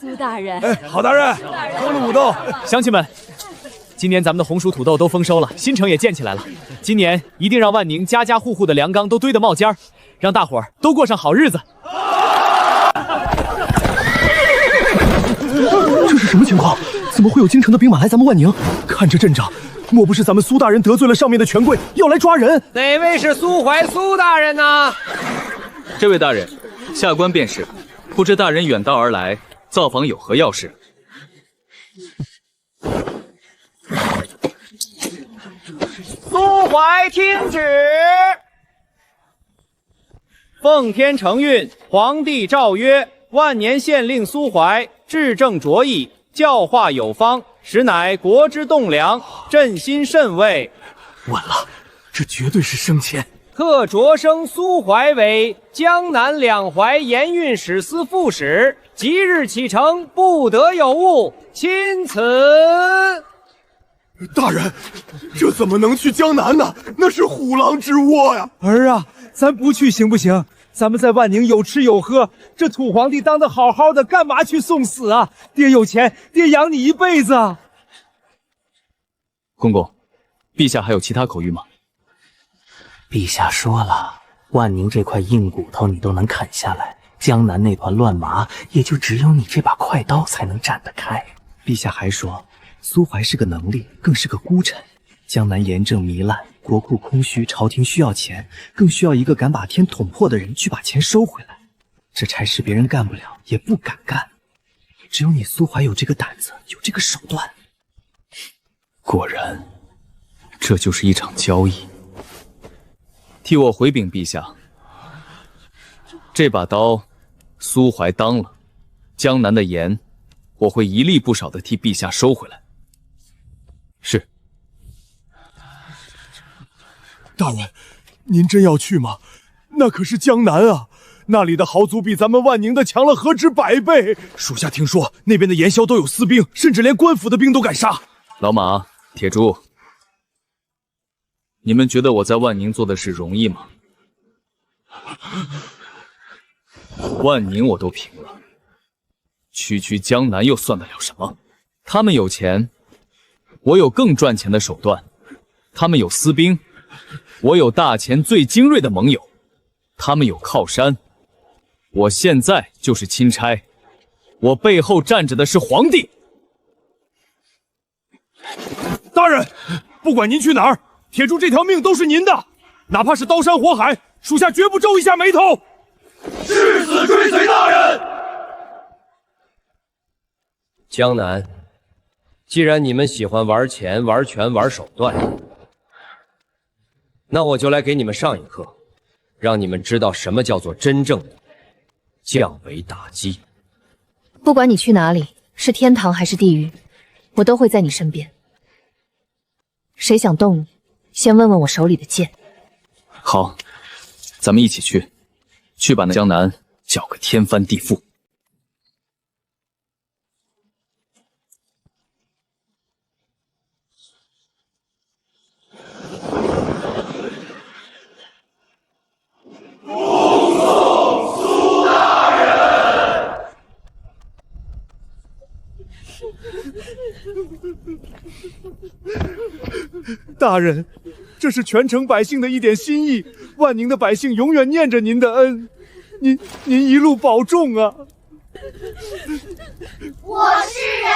苏大人。哎，郝大人，丰禄土豆，乡亲们，今年咱们的红薯土豆都丰收了，新城也建起来了。今年一定让万宁家家户户的粮缸都堆得冒尖儿，让大伙儿都过上好日子。这是什么情况？怎么会有京城的兵马来咱们万宁？看这阵仗，莫不是咱们苏大人得罪了上面的权贵，要来抓人？哪位是苏怀苏大人呢？这位大人，下官便是。不知大人远道而来，造访有何要事？苏怀听旨。奉天承运，皇帝诏曰：万年县令苏怀治政卓异，教化有方，实乃国之栋梁，朕心甚慰。稳了，这绝对是升迁。特擢升苏怀为江南两淮盐运使司副使，即日启程，不得有误。钦此。大人，这怎么能去江南呢？那是虎狼之窝呀！儿啊，咱不去行不行？咱们在万宁有吃有喝，这土皇帝当得好好的，干嘛去送死啊？爹有钱，爹养你一辈子啊！公公，陛下还有其他口谕吗？陛下说了，万宁这块硬骨头你都能啃下来，江南那团乱麻也就只有你这把快刀才能斩得开。陛下还说，苏怀是个能力，更是个孤臣。江南盐政糜烂，国库空虚，朝廷需要钱，更需要一个敢把天捅破的人去把钱收回来。这差事别人干不了，也不敢干，只有你苏怀有这个胆子，有这个手段。果然，这就是一场交易。替我回禀陛下，这把刀，苏怀当了，江南的盐，我会一粒不少的替陛下收回来。是。大人，您真要去吗？那可是江南啊，那里的豪族比咱们万宁的强了何止100倍。属下听说那边的盐枭都有私兵，甚至连官府的兵都敢杀。老马、铁柱，你们觉得我在万宁做的事容易吗？万宁我都平了，区区江南又算得了什么？他们有钱，我有更赚钱的手段；他们有私兵，我有大钱最精锐的盟友；他们有靠山，我现在就是钦差，我背后站着的是皇帝。大人，不管您去哪儿，铁柱这条命都是您的，哪怕是刀山火海，属下绝不皱一下眉头。誓死追随大人。江南，既然你们喜欢玩钱、玩权、玩手段，那我就来给你们上一课，让你们知道什么叫做真正的降维打击。不管你去哪里，是天堂还是地狱，我都会在你身边。谁想动你，先问问我手里的剑。好，咱们一起去把那江南搅个天翻地覆。大人，这是全城百姓的一点心意，万宁的百姓永远念着您的恩，您一路保重啊！我是人，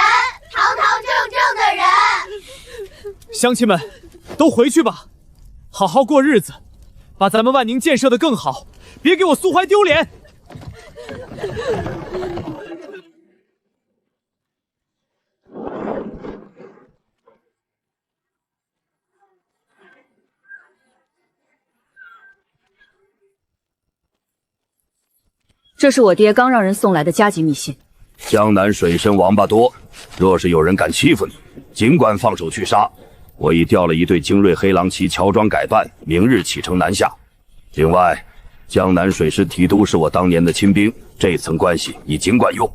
堂堂正正的人。乡亲们，都回去吧，好好过日子，把咱们万宁建设得更好，别给我苏怀丢脸。这是我爹刚让人送来的加急密信。江南水深王八多，若是有人敢欺负你，尽管放手去杀。我已调了一队精锐黑狼骑乔装改扮，明日启程南下。另外，江南水师提督是我当年的亲兵，这层关系你尽管用。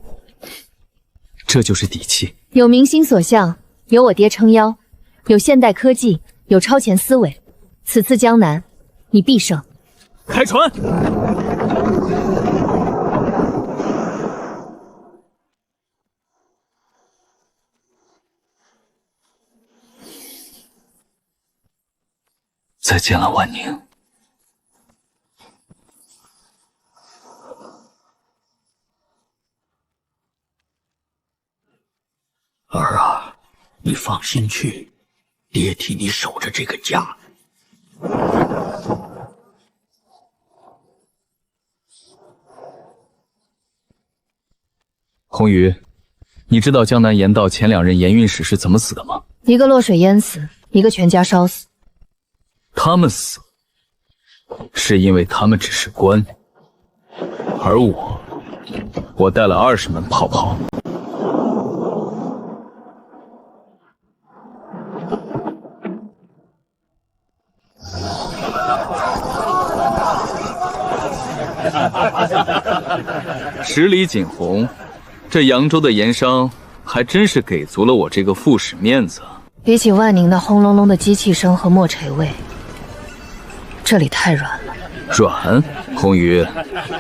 这就是底气。有民心所向，有我爹撑腰，有现代科技，有超前思维。此次江南，你必胜。开船！再见了，万宁。儿啊，你放心去，爹替你守着这个家。红鱼，你知道江南盐道前2任盐运使是怎么死的吗？一个落水淹死，一个全家烧死。他们死，是因为他们只是官，而我带了20门泡泡。十里锦红，这扬州的盐商还真是给足了我这个副使面子啊！比起万宁那轰隆隆的机器声和墨锤味，这里太软了。软？红鱼，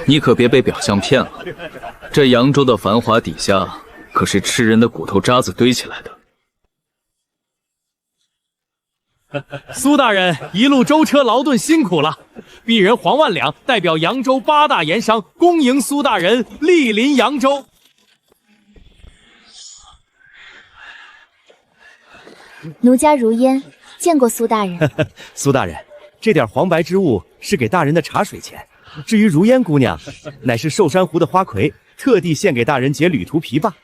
你可别被表象骗了。这扬州的繁华底下，可是吃人的骨头渣子堆起来的。苏大人一路舟车劳顿辛苦了，鄙人黄万两代表扬州8大盐商恭迎苏大人莅临扬州。奴家如烟，见过苏大人。苏大人，这点黄白之物是给大人的茶水钱。至于如烟姑娘，乃是寿山湖的花魁，特地献给大人解旅途疲罢。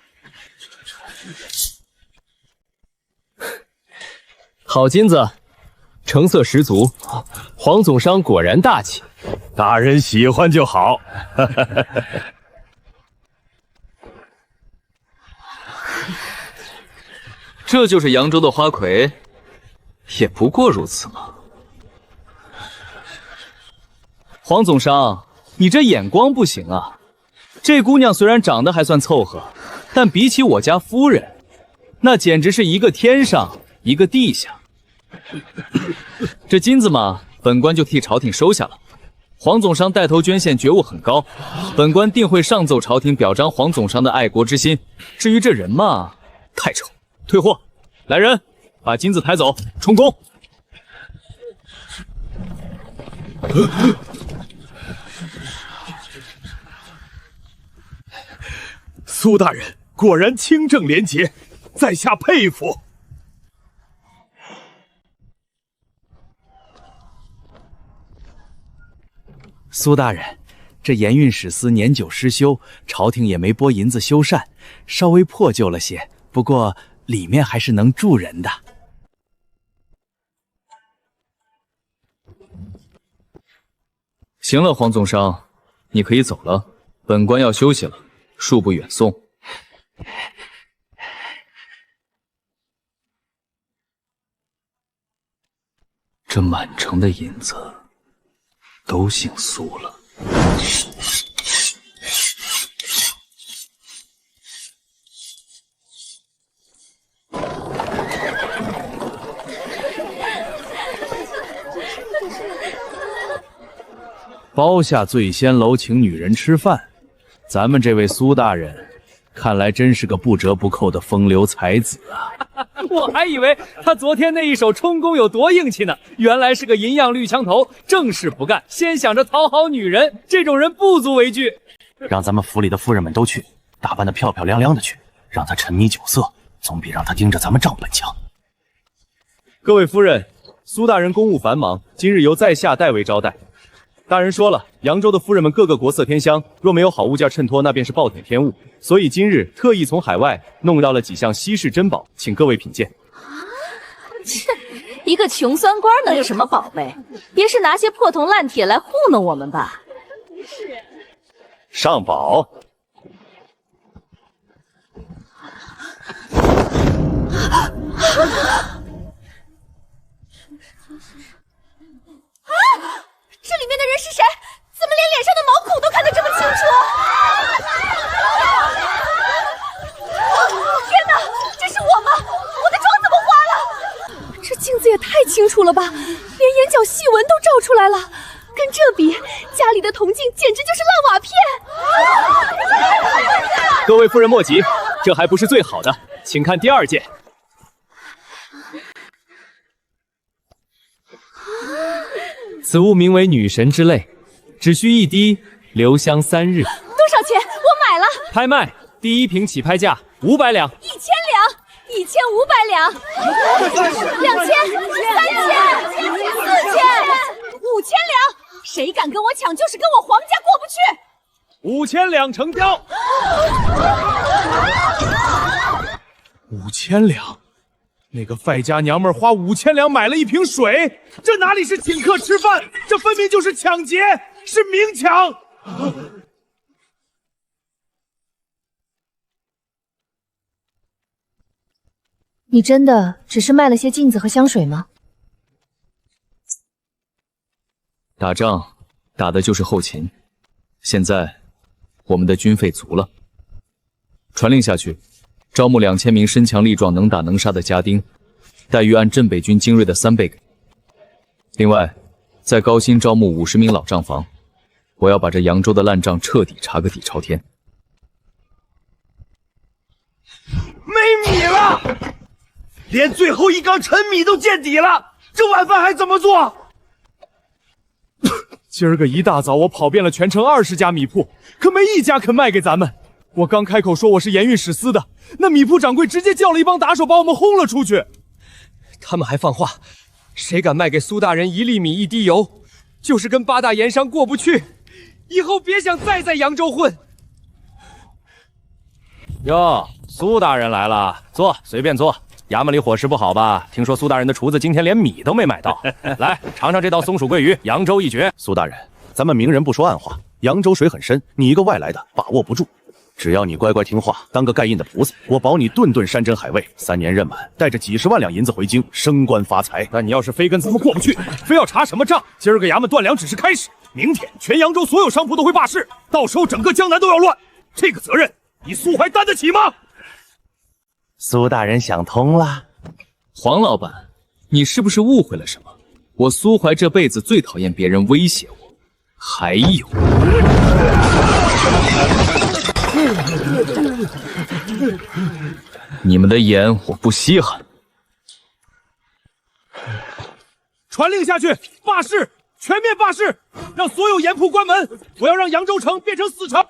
好金子，成色十足，黄总商果然大气。大人喜欢就好。这就是扬州的花魁，也不过如此嘛。黄总商，你这眼光不行啊！这姑娘虽然长得还算凑合，但比起我家夫人，那简直是一个天上一个地下。这金子嘛，本官就替朝廷收下了。黄总商带头捐献，觉悟很高，本官定会上奏朝廷，表彰黄总商的爱国之心。至于这人嘛，太丑，退货。来人，把金子抬走，充公。苏大人果然清正廉洁，在下佩服。苏大人，这盐运使司年久失修，朝廷也没拨银子修缮，稍微破旧了些，不过里面还是能住人的。行了，黄总商，你可以走了，本官要休息了，恕不远送。这满城的银子都姓苏了。包下醉仙楼请女人吃饭，咱们这位苏大人，看来真是个不折不扣的风流才子啊！我还以为他昨天那一手冲锋有多硬气呢，原来是个银样绿枪头，正事不干，先想着讨好女人，这种人不足为惧。让咱们府里的夫人们都去，打扮得漂漂亮亮的去，让他沉迷酒色，总比让他盯着咱们账本强。各位夫人，苏大人公务繁忙，今日由在下代为招待。大人说了，扬州的夫人们个个国色天香，若没有好物件衬托，那便是暴殄天物。所以今日特意从海外弄到了几项稀世珍宝，请各位品鉴。切，一个穷酸官能有什么宝贝？别是拿些破铜烂铁来糊弄我们吧？上宝。这里面的人是谁？怎么连脸上的毛孔都看得这么清楚？天哪，这是我吗？我的妆怎么花了？这镜子也太清楚了吧，连眼角细纹都照出来了。跟这比，家里的铜镜简直就是烂瓦片。各位夫人莫急，这还不是最好的，请看第2件。此物名为女神之泪，只需1滴，留香3日。多少钱？我买了。拍卖，第1瓶起拍价500两。1000两，1500两，2000、3000、4000、5000两。谁敢跟我抢，就是跟我皇家过不去。 5000两成交。5000两，那个败家娘们花5000两买了一瓶水，这哪里是请客吃饭，这分明就是抢劫，是明抢！你真的只是卖了些镜子和香水吗？打仗打的就是后勤，现在我们的军费足了，传令下去，招募2000名身强力壮、能打能杀的家丁，待遇按镇北军精锐的3倍给。另外，再高薪招募50名老账房，我要把这扬州的烂账彻底查个底朝天。没米了，连最后一缸陈米都见底了，这晚饭还怎么做？今儿个一大早，我跑遍了全城20家米铺，可没一家肯卖给咱们。我刚开口说我是盐运使司的，那米铺掌柜直接叫了一帮打手把我们轰了出去。他们还放话，谁敢卖给苏大人1粒米1滴油，就是跟8大盐商过不去，以后别想再在扬州混。哟，苏大人来了，坐，随便坐。衙门里伙食不好吧？听说苏大人的厨子今天连米都没买到。来，尝尝这道松鼠桂鱼，扬州一绝。苏大人，咱们明人不说暗话，扬州水很深，你一个外来的把握不住。只要你乖乖听话，当个盖印的菩萨，我保你顿顿山珍海味，3年任满，带着几10万两银子回京，升官发财。但你要是非跟咱们过不去，非要查什么账，今儿个衙门断粮只是开始，明天全扬州所有商铺都会罢市，到时候整个江南都要乱。这个责任，你苏怀担得起吗？苏大人想通了。黄老板，你是不是误会了什么？我苏怀这辈子最讨厌别人威胁我。还有，你们的盐我不稀罕。传令下去，罢市，全面罢市，让所有盐铺关门。我要让扬州城变成死城。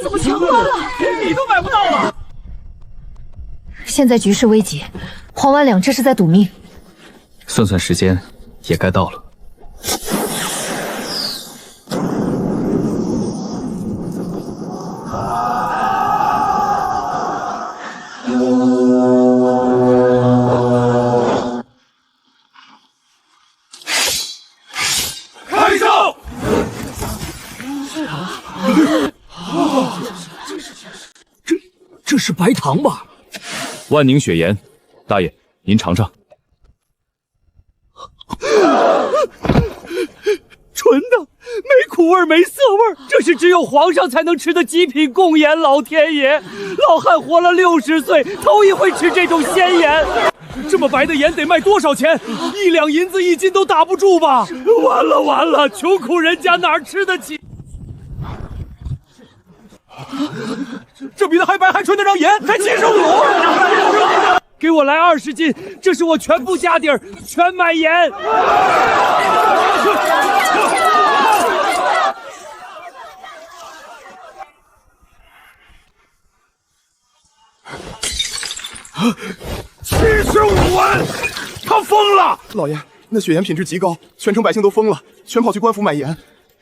怎么全关了？连米都买不到了。现在局势危急，黄万两这是在赌命。算算时间，也该到了。开哨！这是白糖吧？万宁雪盐，大爷您尝尝。纯的，没苦味没涩味，这是只有皇上才能吃的极品贡盐。老天爷，老汉活了60岁，头一回吃这种鲜盐。这么白的盐得卖多少钱？1两银子1斤都打不住吧？完了完了，穷苦人家哪吃得起？这比那还白还纯的张盐才75。给我来20斤，这是我全部家底儿，全买盐。75万，他疯了！老爷，那雪盐品质极高，全城百姓都疯了，全跑去官府买盐。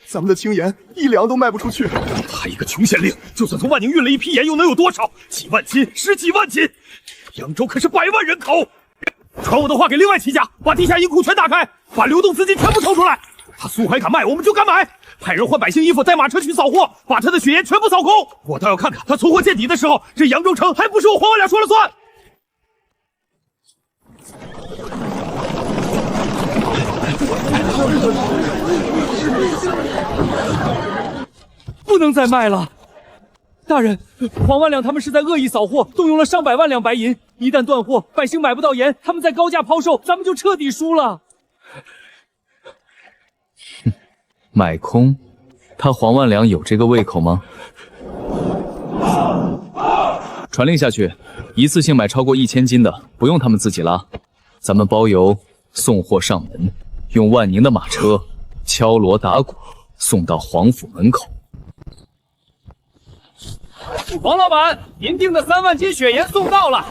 咱们的青盐1两都卖不出去。他一个穷县令，就算从万宁运了一批盐，又能有多少？几万斤，10几万斤。扬州可是100万人口。传我的话给另外7家，把地下银库全打开，把流动资金全部抽出来。他苏怀敢卖，我们就敢买。派人换百姓衣服，带马车去扫货，把他的血盐全部扫空。我倒要看看他存货见底的时候，这扬州城还不是我黄万两说了算。不能再卖了，大人，黄万两他们是在恶意扫货，动用了上百万两白银。一旦断货，百姓买不到盐，他们再高价抛售，咱们就彻底输了。买空？他黄万两有这个胃口吗？传令下去，一次性买超过1000斤的，不用他们自己拉，咱们包邮送货上门，用万宁的马车敲锣打鼓送到皇府门口。王老板，您订的3万斤血盐送到了。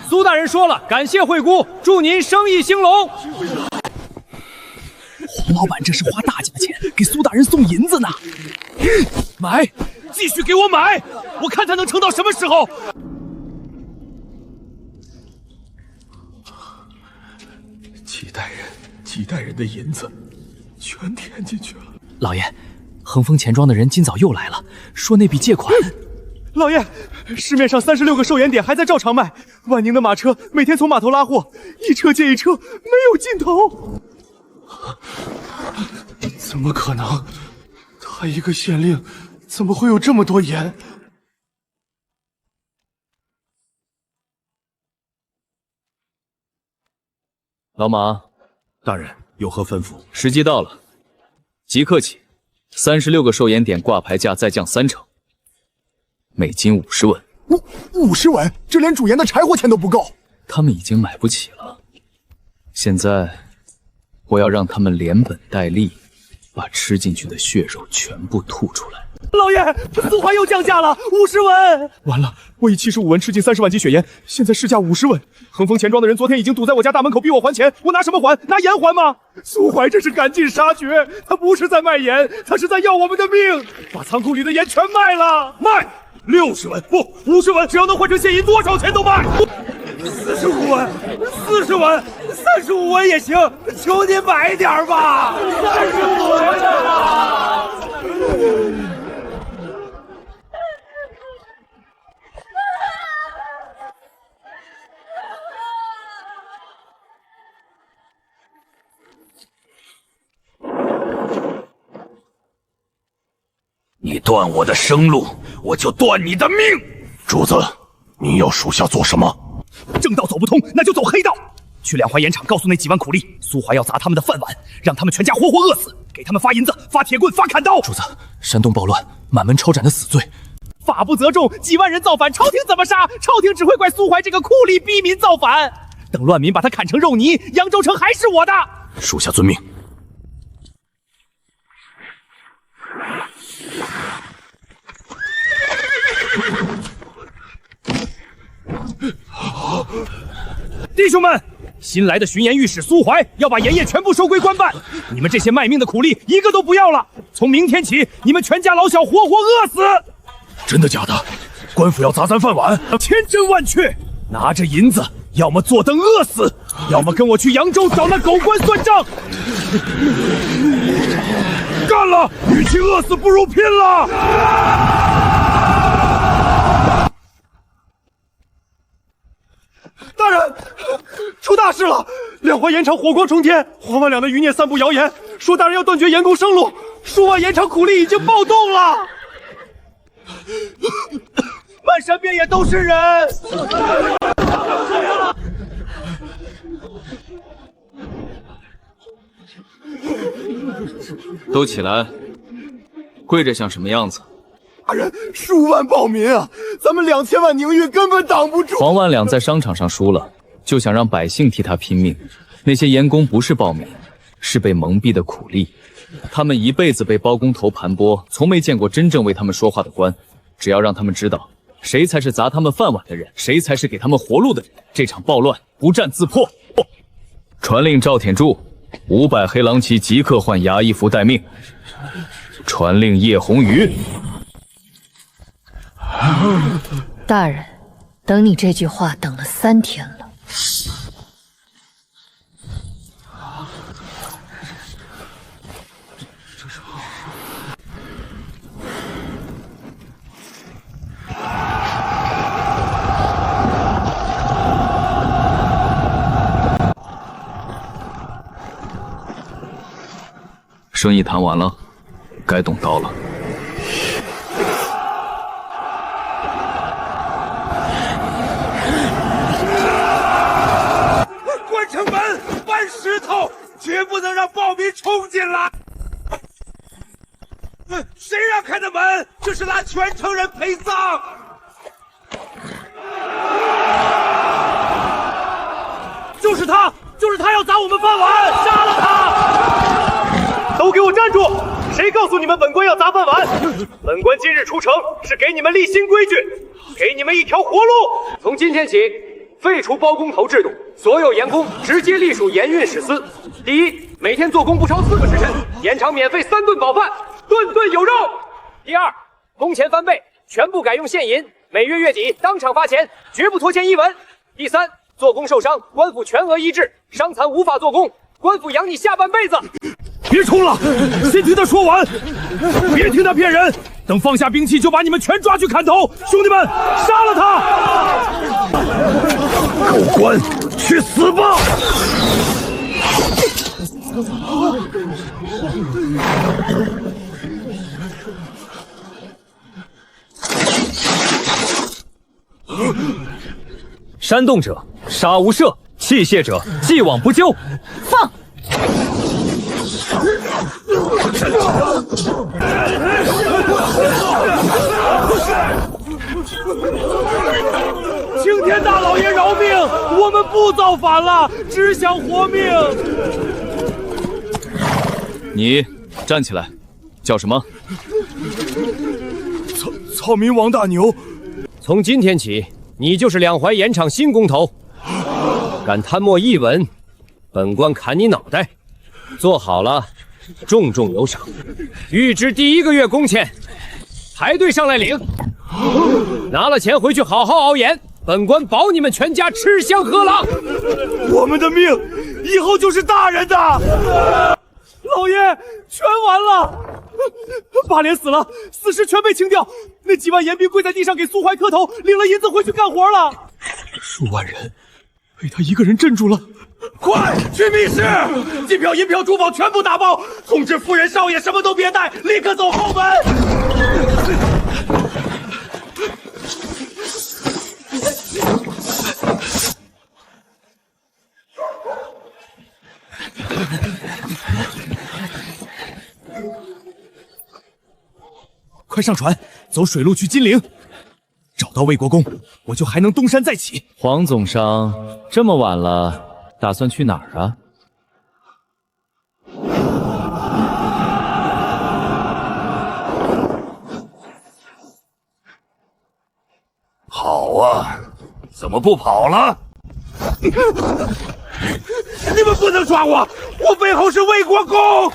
苏大人说了，感谢惠顾，祝您生意兴隆。黄老板这是花大价钱给苏大人送银子呢。买，继续给我买，我看他能撑到什么时候。几代人的银子全填进去了。老爷，恒丰钱庄的人今早又来了，说那笔借款。老爷，市面上36个寿盐点还在照常卖，万宁的马车每天从码头拉货，一车接一车，没有尽头。怎么可能？他一个县令，怎么会有这么多盐？老马，大人有何吩咐？时机到了，即刻起，36个寿盐点挂牌价再降3成，每斤50文。50文，这连煮盐的柴火钱都不够。他们已经买不起了，现在我要让他们连本带利，把吃进去的血肉全部吐出来。老爷，苏淮又降价了50文。完了，我以75文吃进30万斤血盐，现在市价50文。恒丰钱庄的人昨天已经堵在我家大门口逼我还钱，我拿什么还？拿盐还吗？苏淮这是赶尽杀绝，他不是在卖盐，他是在要我们的命，把仓库里的盐全卖了。卖60文，不50文，只要能换成现银，多少钱都卖。45文，40文，35文也行，求您买点吧。35文啊！你断我的生路，我就断你的命。主子，你要属下做什么？正道走不通，那就走黑道。去两淮盐场告诉那几万苦力，苏淮要砸他们的饭碗，让他们全家活活饿死，给他们发银子、发铁棍、发砍刀。主子，山东暴乱，满门抄斩的死罪，法不责众，几万人造反，朝廷怎么杀？朝廷只会怪苏淮这个酷吏逼民造反。等乱民把他砍成肉泥，扬州城还是我的。属下遵命。弟兄们，新来的巡盐御史苏淮要把盐业全部收归官办，你们这些卖命的苦力一个都不要了。从明天起，你们全家老小活活饿死。真的假的？官府要砸咱饭碗？千真万确，拿着银子，要么坐等饿死，要么跟我去扬州找那狗官算账。干了！与其饿死，不如拼了！大人，出大事了！两淮盐场火光冲天，黄万两的余孽散布谣言，说大人要断绝盐工生路，数万盐场苦力已经暴动了，漫山遍野都是人。都起来，跪着像什么样子？大人，数万暴民啊，咱们2000万宁玉根本挡不住。黄万两在商场上输了，就想让百姓替他拼命。那些盐工不是暴民，是被蒙蔽的苦力。他们一辈子被包工头盘剥，从没见过真正为他们说话的官。只要让他们知道，谁才是砸他们饭碗的人，谁才是给他们活路的人，这场暴乱不战自破。传令赵铁柱，500黑狼旗即刻换衙役服待命。传令叶红瑜。大人，等你这句话等了3天了。生意谈完了，该动刀了。关城门，搬石头，绝不能让暴民冲进来。谁让开的门？这是拉全城人陪葬。就是他要砸我们饭碗，杀了他！都给我站住！谁告诉你们本官要砸饭碗？本官今日出城是给你们立新规矩，给你们一条活路。从今天起，废除包工头制度，所有盐工直接隶属盐运使司。第一，每天做工不超4个时辰，延长免费3顿饱饭，顿顿有肉。第二，工钱翻倍，全部改用现银，每月月底当场发钱，绝不拖欠1文。第三，做工受伤，官府全额医治，伤残无法做工，官府养你下半辈子。别冲了，先听他说完，别听他骗人。等放下兵器，就把你们全抓去砍头。兄弟们，杀了他！狗官，去死吧！煽动者杀无赦，器械者既往不咎。放！青天大老爷饶命！我们不造反了，只想活命。你站起来，叫什么？草民王大牛。从今天起，你就是两淮盐场新工头，敢贪墨1文，本官砍你脑袋。做好了，重重有赏。预支第1个月工钱，排队上来领。拿了钱回去好好熬盐，本官保你们全家吃香喝辣。我们的命以后就是大人的。老爷，全完了。八连死了，死尸全被清掉。那几万盐兵跪在地上给苏怀磕头，领了银子回去干活了。数万人被他一个人镇住了。快去密室，金票、银票、珠宝全部打包，通知夫人、少爷什么都别带，立刻走后门。快上船，走水路去金陵。找到魏国公，我就还能东山再起。黄总商，这么晚了，打算去哪儿啊？好啊，怎么不跑了？你们不能抓我，我背后是魏国公。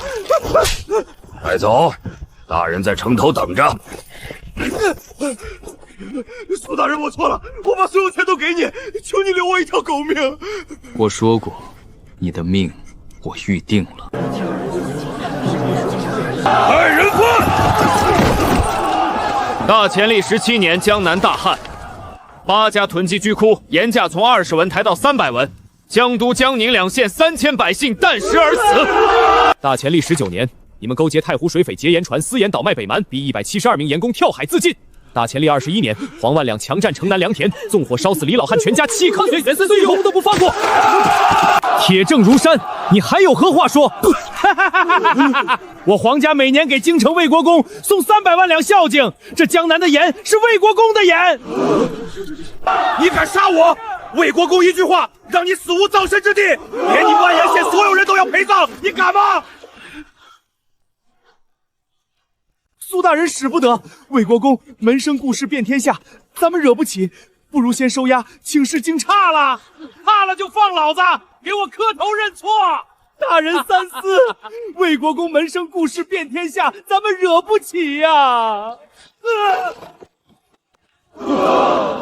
快走，大人在城头等着。苏大人，我错了，我把所有钱都给你，求你留我一条狗命。我说过，你的命我预定了。来人犯！大乾历17年，江南大旱，8家囤积居窟，盐价从20文抬到300文，江都、江宁2县3000百姓啖食而死。大乾历19年，你们勾结太湖水匪劫盐船，私盐倒卖北蛮，逼172名盐工跳海自尽。大乾历21年，黄万两强占城南良田，纵火烧死李老汉全家7颗血，最后都不放过。铁证如山，你还有何话说？我黄家每年给京城魏国公送300万两孝敬，这江南的盐是魏国公的盐。你敢杀我，魏国公一句话让你死无葬身之地，连你万阳县所有人都要陪葬，你敢吗？苏大人使不得，魏国公门生故事遍天下，咱们惹不起，不如先收押，请示京差了，怕了就放老子，给我磕头认错。大人三思，魏国公门生故事遍天下，咱们惹不起呀。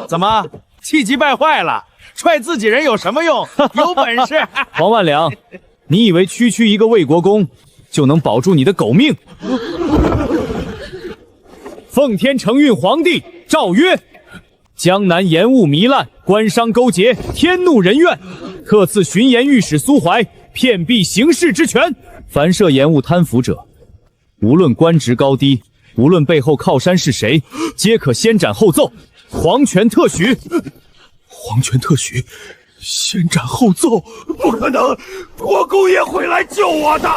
怎么气急败坏了？踹自己人有什么用？有本事！黄万良，你以为区区一个魏国公就能保住你的狗命？奉天承运皇帝诏曰：江南盐务糜烂，官商勾结，天怒人怨，特赐巡盐御史苏怀遍辟行事之权。凡涉盐务贪腐者，无论官职高低，无论背后靠山是谁，皆可先斩后奏，皇权特许。皇权特许，先斩后奏？不可能，国公爷会来救我的。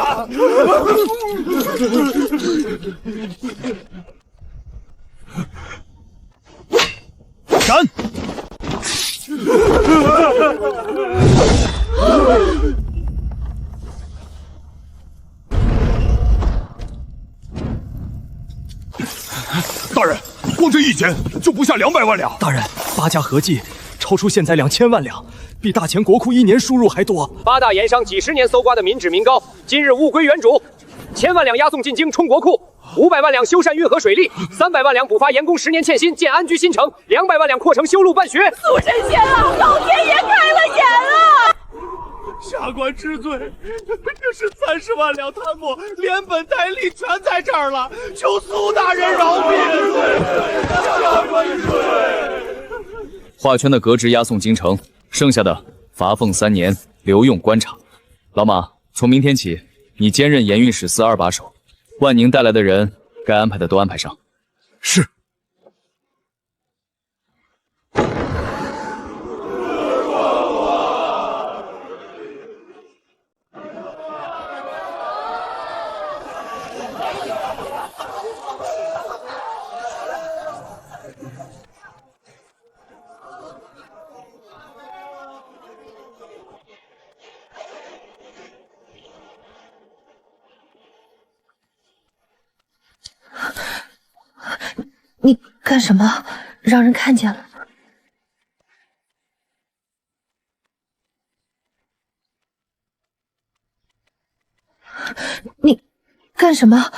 斩！大人，光这一间就不下200万两。大人，8家合计超出现在2000万两，比大前国库1年输入还多。8大盐商几10年搜刮的民脂民膏，今日物归原主，1000万两押送进京充国库，500万两修缮运河水利，300万两补发盐工10年欠薪建安居新城，200万两扩城修路办学。苏神仙啊，老天爷开了眼了！下官知罪，这是30万两贪墨，连本带利全在这儿了，求苏大人饶命！下官知罪。华圈的革职押送京城，剩下的罚俸3年，留用官场。老马，从明天起，你兼任盐运使司2把手，万宁带来的人该安排的都安排上。是。你干什么？让人看见了。你干什么？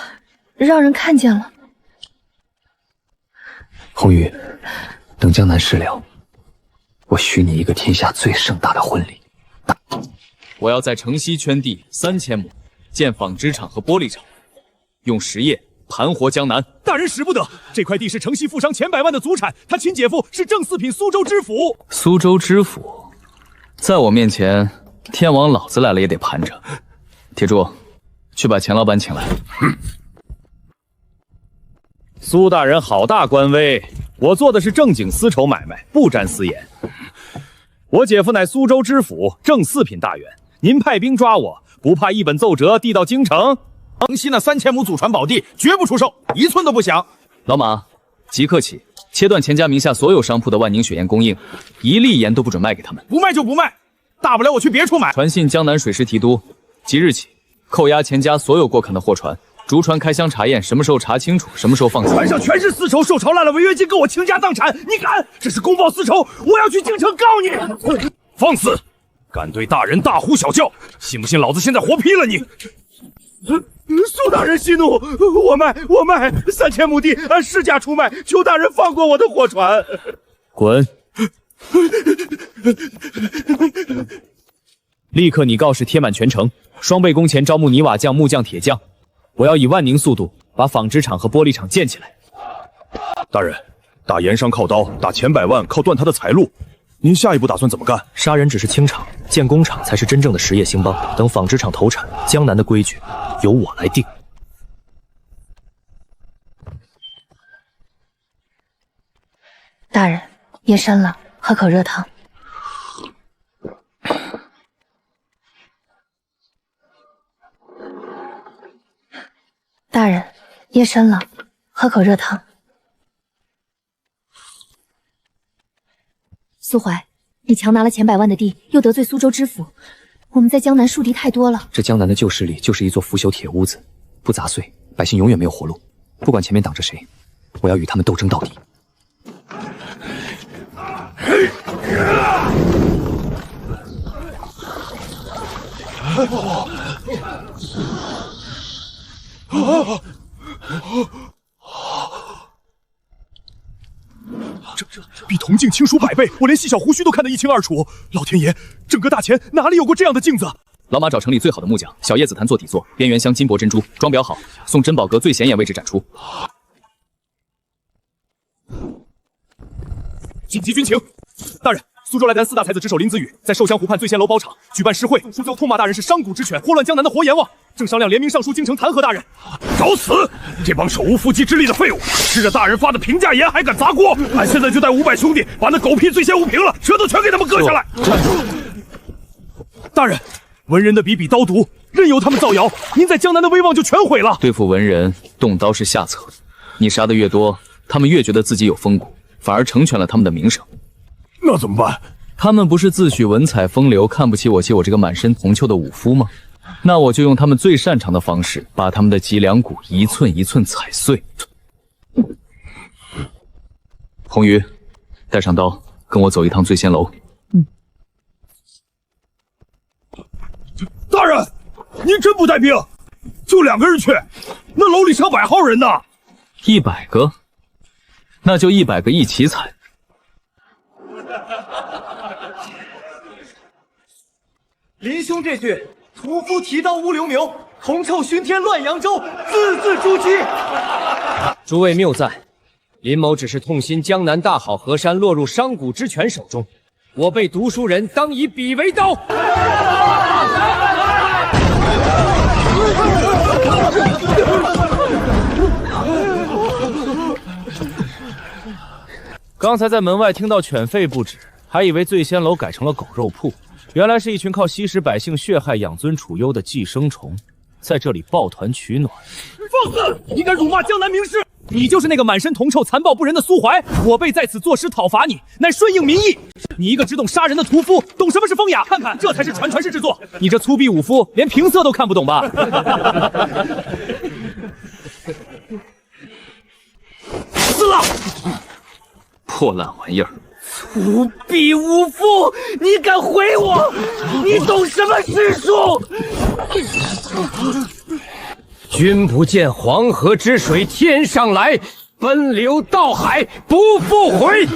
让人看见了。红玉，等江南事了，我许你一个天下最盛大的婚礼。我要在城西圈地3000亩，建纺织厂和玻璃厂，用实业盘活江南。大人使不得，这块地是城西富商钱百万的祖产，他亲姐夫是正四品苏州知府。苏州知府，在我面前，天王老子来了也得盘着。铁柱，去把钱老板请来。苏大人好大官威，我做的是正经丝绸买卖，不沾私盐。我姐夫乃苏州知府，正4品大员，您派兵抓我，不怕一本奏折递到京城？城西那3000亩祖传宝地绝不出售，1寸都不响。老马，即刻起切断钱家名下所有商铺的万宁雪盐供应，1粒盐都不准卖给他们。不卖就不卖，大不了我去别处买。传信江南水师提督，即日起扣押钱家所有过坎的货船，逐船开箱查验，什么时候查清楚，什么时候放行。船上全是丝绸，受潮烂了违约金，跟我倾家荡产，你敢？这是公报私仇，我要去京城告你！放肆！敢对大人大呼小叫，信不信老子现在活劈了你？苏大人息怒，我卖3000亩地，按市价出卖，求大人放过我的货船。滚！立刻拟告示贴满全城，双倍工钱招募泥瓦匠、木匠、铁匠。我要以万宁速度把纺织厂和玻璃厂建起来。大人，打盐商靠刀，打钱百万靠断他的财路。您下一步打算怎么干？杀人只是清场，建工厂才是真正的实业兴邦。等纺织厂投产，江南的规矩由我来定。大人，夜深了，喝口热汤。大人，夜深了，喝口热汤。苏怀，你强拿了钱百万的地，又得罪苏州知府，我们在江南树敌太多了。这江南的旧势力就是一座腐朽铁屋子，不砸碎，百姓永远没有活路。不管前面挡着谁，我要与他们斗争到底。这比铜镜轻疏100倍，我连细小胡须都看得一清二楚。老天爷，整个大钱哪里有过这样的镜子？老马找城里最好的木匠，小叶紫檀做底座，边缘镶金箔珍珠，装裱好，送珍宝阁最显眼位置展出。紧急军情，大人，苏州莱丹4大才子之首林子宇在寿香湖畔醉仙楼包场举办诗会，就痛骂大人是商贾之犬，祸乱江南的活阎王，正商量联名上书京城弹劾大人。找死！这帮手无缚鸡之力的废物，吃着大人发的平价盐还敢砸锅！俺现在就带500兄弟把那狗屁醉仙湖平了，舌头全给他们割下来！大人，文人的笔笔刀毒，任由他们造谣，您在江南的威望就全毁了。对付文人，动刀是下策，你杀的越多，他们越觉得自己有风骨，反而成全了他们的名声。那怎么办？他们不是自诩文采风流，看不起我这个满身铜臭的武夫吗？那我就用他们最擅长的方式，把他们的脊梁骨一寸一寸踩碎。红鱼，带上刀，跟我走一趟醉仙楼。大人，您真不带兵？就2个人去？那楼里上百号人呢？100个？那就100个一起踩。林兄这句“屠夫提刀乌流牛，铜臭熏天乱扬州”，字字珠玑。诸位谬赞，林某只是痛心江南大好河山落入商贾之权手中，我辈读书人当以笔为刀。刚才在门外听到犬吠不止，还以为醉仙楼改成了狗肉铺，原来是一群靠吸食百姓血害养尊处优的寄生虫，在这里抱团取暖。放肆！你敢辱骂江南名士？你就是那个满身铜臭、残暴不仁的苏怀，我辈在此作诗讨伐你，乃顺应民意。你一个只懂杀人的屠夫，懂什么是风雅？看看，这才是传世之作。你这粗鄙武夫，连平色都看不懂吧？死了！破烂玩意儿！粗鄙武夫，你敢回我？你懂什么诗书？君不见黄河之水天上来，奔流到海不复回。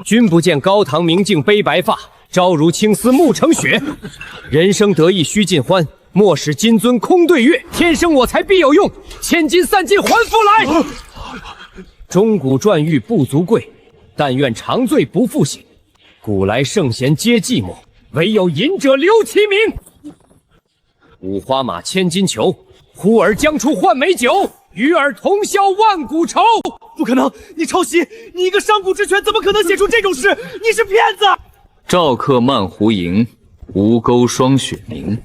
君不见高堂明镜悲白发，朝如青丝暮成雪。人生得意须尽欢，莫使金樽空对月。天生我材必有用，千金散尽还复来。钟鼓馔玉不足贵，但愿长醉不复醒。古来圣贤皆寂寞，唯有饮者留其名。五花马，千金裘，呼儿将出换美酒，与尔同销万古愁。不可能！你抄袭！你一个商贾之权，怎么可能写出这种诗？你是骗子！赵客漫胡营，吴钩霜雪凝。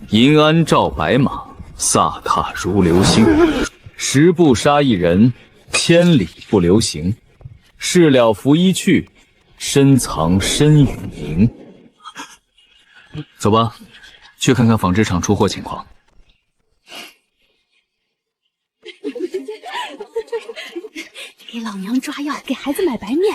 银鞍照白马，飒沓如流星。十步杀一人，千里不留行。事了拂衣去，深藏身与名。走吧，去看看纺织厂出货情况。给老娘抓药，给孩子买白面。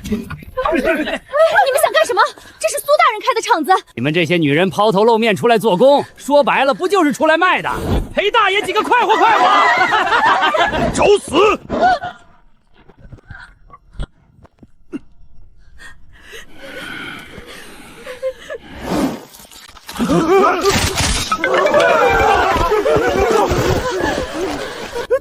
你们想干什么？这是苏大人开的厂子。你们这些女人抛头露面出来做工，说白了不就是出来卖的？赔大爷几个快活快活！找死！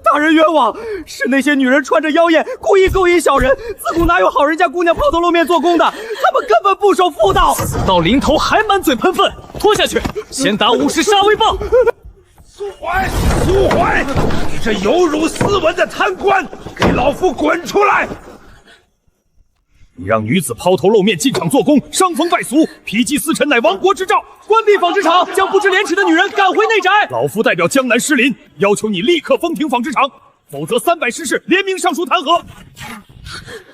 大人冤枉！是那些女人穿着妖艳，故意勾引小人。自古哪有好人家姑娘抛头露面做工的？他们根本不守妇道。死到临头还满嘴喷粪，拖下去，先打50杀威棒。苏怀，苏怀，你这有辱斯文的贪官，给老夫滚出来！你让女子抛头露面进厂做工，伤风败俗，否极司晨乃亡国之兆。关闭纺织厂，将不知廉耻的女人赶回内宅。老夫代表江南诗林，要求你立刻封停纺织厂，否则300师士联名上书弹劾。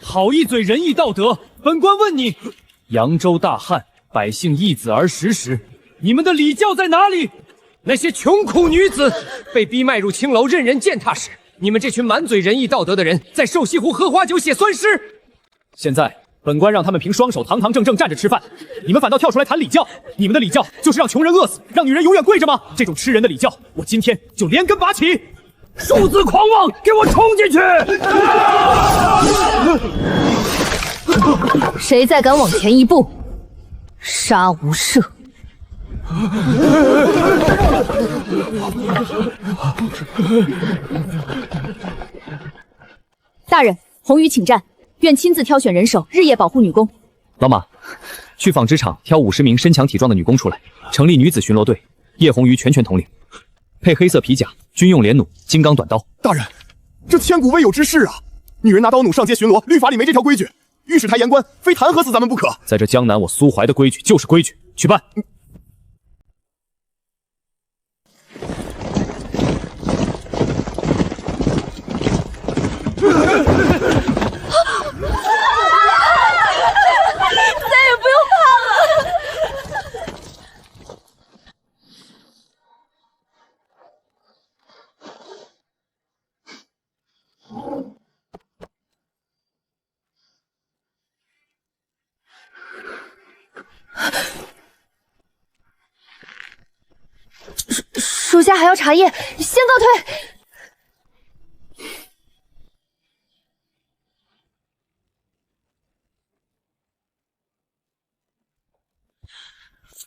好一嘴仁义道德！本官问你，扬州大旱，百姓易子而食时，你们的礼教在哪里？那些穷苦女子被逼迈入青楼，任人践踏时，你们这群满嘴仁义道德的人，在瘦西湖喝花酒写酸诗。现在本官让他们凭双手堂堂正正站着吃饭，你们反倒跳出来谈礼教。你们的礼教就是让穷人饿死，让女人永远跪着吗？这种吃人的礼教，我今天就连根拔起！数字狂妄，给我冲进去！谁再敢往前一步，杀无赦！大人，红羽请战。愿亲自挑选人手，日夜保护女工。老马，去纺织厂挑50名身强体壮的女工出来，成立女子巡逻队，叶红鱼全权统领，配黑色皮甲，军用连弩、金刚短刀。大人，这千古未有之事啊！女人拿刀弩上街巡逻，律法里没这条规矩。御史台言官非弹劾死咱们不可。在这江南，我苏怀的规矩就是规矩，去办。属下还要茶叶，先告退。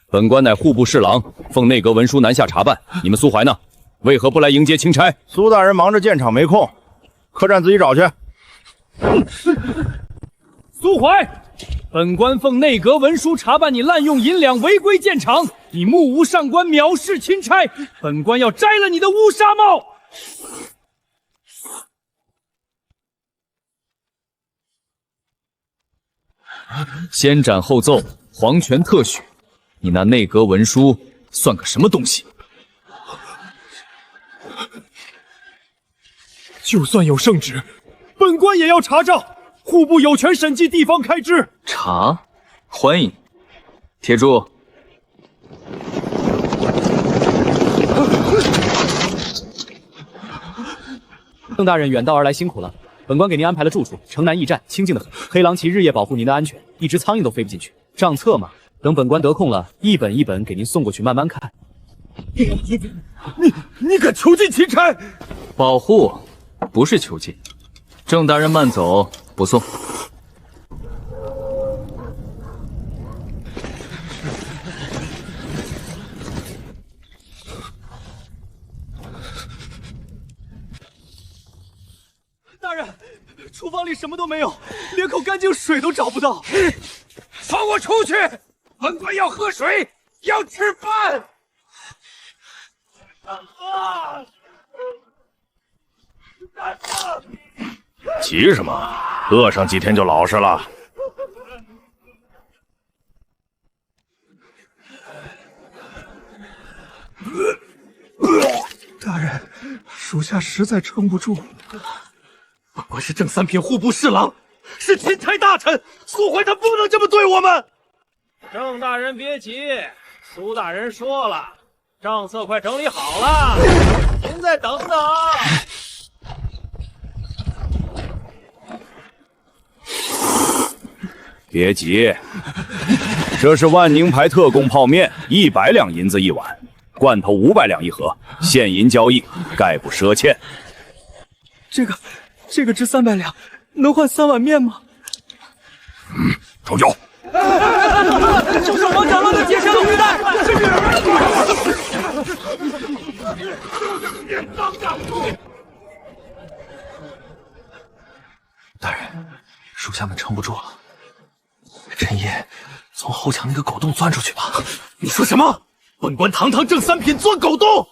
本官乃户部侍郎，奉内阁文书南下查办。你们苏怀呢？为何不来迎接钦差？苏大人忙着建厂没空，客栈自己找去。苏怀，本官奉内阁文书查办你滥用银两、违规建厂，你目无上官，藐视钦差，本官要摘了你的乌纱帽！先斩后奏，皇权特许。你那内阁文书算个什么东西？就算有圣旨，本官也要查账。户部有权审计地方开支。查，欢迎。铁柱，邓大人远道而来，辛苦了。本官给您安排了住处，城南驿站，清静的很。黑狼旗日夜保护您的安全，一只苍蝇都飞不进去。账册嘛，等本官得空了，一本一本给您送过去，慢慢看。你敢囚禁钦差？保护，不是囚禁。郑大人慢走，不送。大人，厨房里什么都没有，连口干净水都找不到。放我出去！本官要喝水，要吃饭。急什么？饿上几天就老实了。大人，属下实在撑不住。本官是正三品户部侍郎，是钦差大臣，苏怀他不能这么对我们。郑大人别急，苏大人说了，账册快整理好了，您再等等。别急，这是万宁牌特供泡面，100两银子一碗，罐头500两一盒，现银交易，概不赊欠。这个值300两，能换3碗面吗？重酒。救手王长老的解山龙玉带！大人，属下们撑不住了。陈爷，从后墙那个狗洞钻出去吧。你说什么？本官堂堂正三品钻狗洞？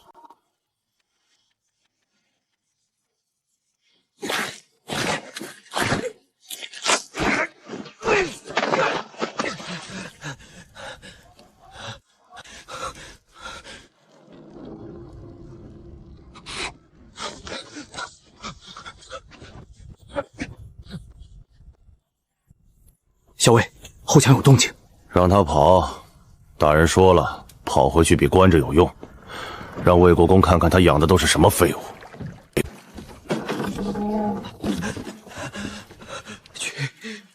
校尉，后墙有动静，让他跑。大人说了，跑回去比关着有用。让魏国公看看他养的都是什么废物。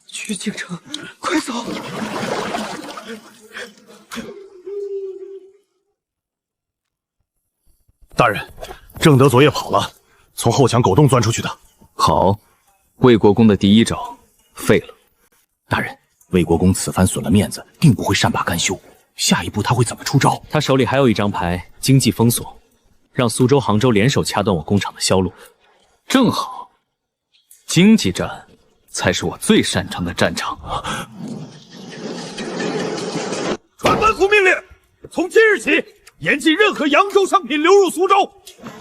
去京城，快走！大人，正德昨夜跑了，从后墙狗洞钻出去的。好，魏国公的第一招废了。大人，魏国公此番损了面子，定不会善罢甘休。下一步他会怎么出招？他手里还有一张牌，经济封锁，让苏州、杭州联手掐断我工厂的销路。正好，经济战才是我最擅长的战场。传本府命令，从今日起，严禁任何扬州商品流入苏州，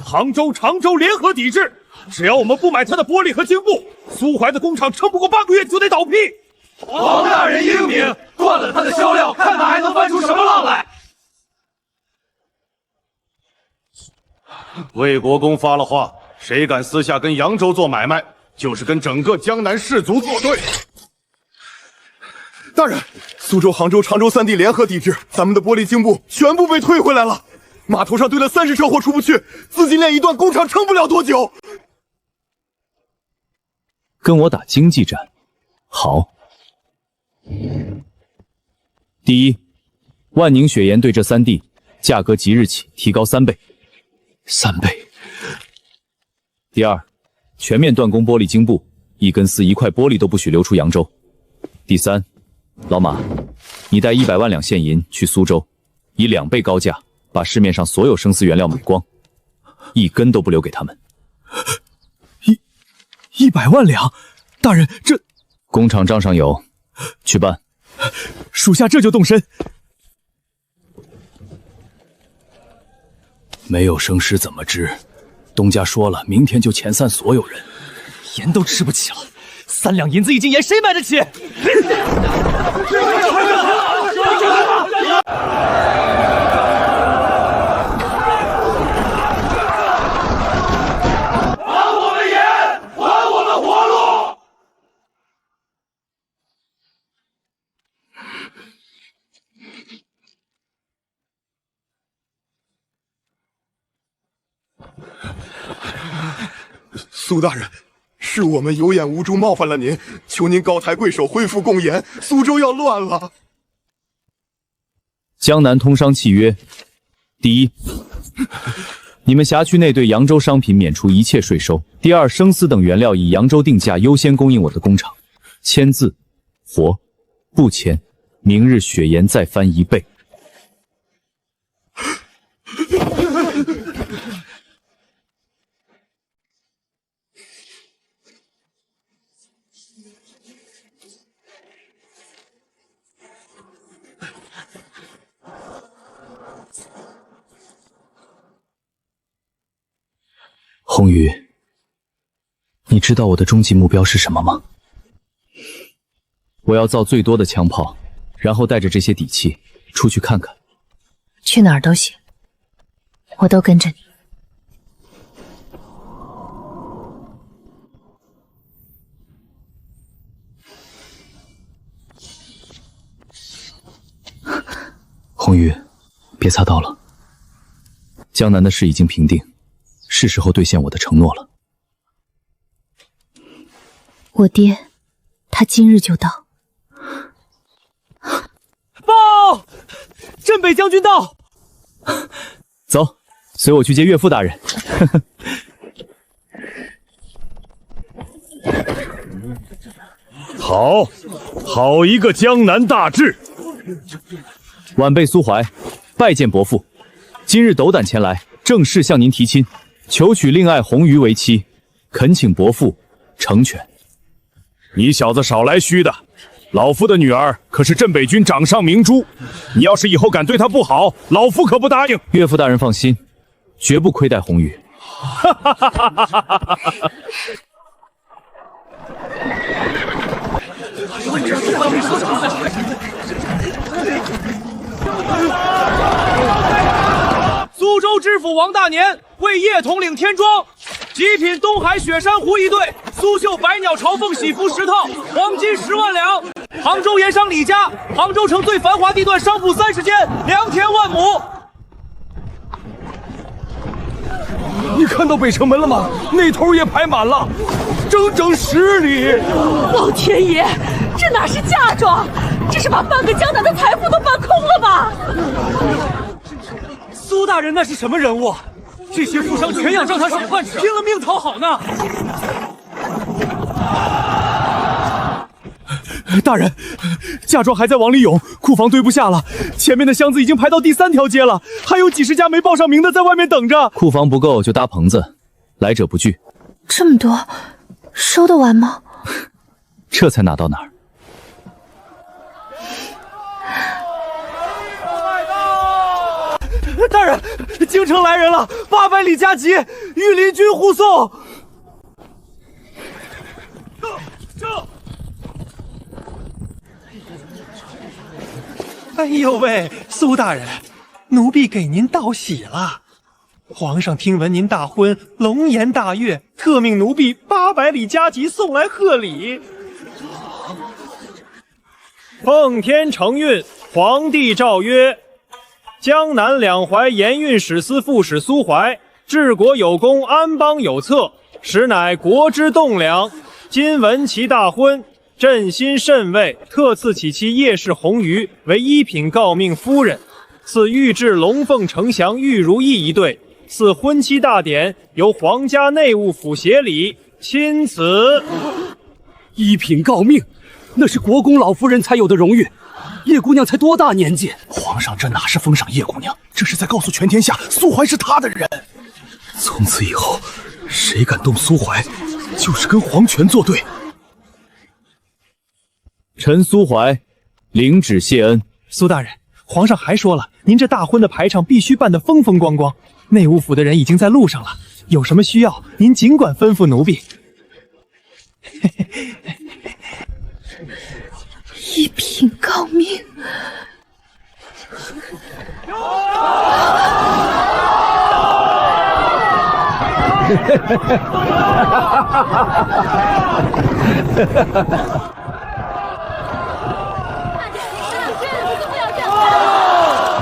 杭州、常州联合抵制。只要我们不买他的玻璃和茎布，苏怀的工厂撑不过8个月就得倒闭。王大人英明，断了他的销量，看他还能翻出什么浪来。魏国公发了话，谁敢私下跟扬州做买卖，就是跟整个江南士族作对。大人，苏州、杭州、常州3地联合抵制，咱们的玻璃茎布全部被退回来了。码头上堆了30车货出不去，资金链一断，工厂撑不了多久。跟我打经济战，好。第一，万宁雪盐对这3地价格即日起提高3倍。3倍。第二，全面断供玻璃经部，1根丝1块玻璃都不许流出扬州。第三，老马，你带100万两现银去苏州，以2倍高价把市面上所有生丝原料买光，1根都不留给他们。100万两，大人，这工厂账上有，去办。属下这就动身。没有生尸怎么织？东家说了，明天就遣散所有人。盐都吃不起了，3两银子一斤盐，谁买得起？苏大人，是我们有眼无珠冒犯了您，求您高抬贵手恢复供盐，苏州要乱了。江南通商契约，第一，你们辖区内对扬州商品免除一切税收。第二，生丝等原料以扬州定价优先供应我的工厂。签字，活，不签，明日雪盐再翻1倍。红宇，你知道我的终极目标是什么吗？我要造最多的枪炮，然后带着这些底气出去看看。去哪儿都行，我都跟着你。红宇，别擦刀了。江南的事已经平定，是时候兑现我的承诺了。我爹，他今日就到。报，镇北将军到。走，随我去接岳父大人。好一个江南大志！晚辈苏怀，拜见伯父。今日斗胆前来，正式向您提亲，求娶令爱红鱼为妻，恳请伯父成全。你小子少来虚的，老夫的女儿可是镇北军掌上明珠，你要是以后敢对她不好，老夫可不答应。岳父大人放心，绝不亏待红鱼。哈哈哈哈哈哈！苏州知府王大年为叶统领天庄，极品东海雪山湖一对，苏绣百鸟朝凤喜服10套，黄金10万两。杭州盐商李家，杭州城最繁华地段商铺30间，良田万亩。你看到北城门了吗？那头也排满了，整整10里。老天爷，这哪是嫁妆，这是把半个江南的财富都搬空了吧？苏大人那是什么人物？这些富商全仰仗他赏饭吃，拼了命讨好呢。大人，嫁妆还在往里涌，库房堆不下了。前面的箱子已经排到第3条街了，还有几10家没报上名的在外面等着。库房不够就搭棚子，来者不拒。这么多，收得完吗？这才哪到哪儿。大人，京城来人了，800里加急，御林军护送。哎呦喂，苏大人，奴婢给您道喜了。皇上听闻您大婚，龙颜大悦，特命奴婢800里加急送来贺礼。奉天承运，皇帝诏曰：江南两淮盐运使司副使苏怀，治国有功，安邦有策，实乃国之栋梁。今闻其大婚，朕心甚慰，特赐其妻叶氏红鱼为1品诰命夫人，赐御制龙凤呈祥玉如意一对，此婚期大典由皇家内务府协理钦此。一品诰命，那是国公老夫人才有的荣誉。叶姑娘才多大年纪？皇上这哪是封赏叶姑娘，这是在告诉全天下，苏怀是他的人。从此以后，谁敢动苏怀，就是跟皇权作对。臣苏怀，领旨谢恩。苏大人，皇上还说了，您这大婚的排场必须办得风风光光。内务府的人已经在路上了，有什么需要，您尽管吩咐奴婢。一品诰命。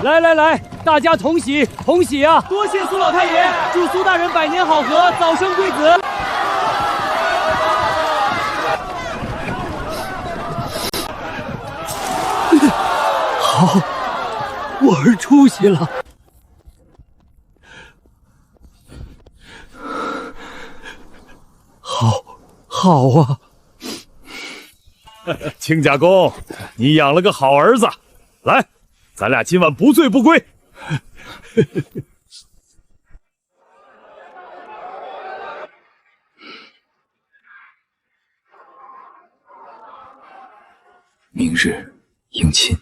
来来来，大家同喜同喜啊！多谢苏老太爷，祝苏大人百年好合，早生贵子。好，我儿出息了。好啊！亲家公，你养了个好儿子，来，咱俩今晚不醉不归。明日迎亲。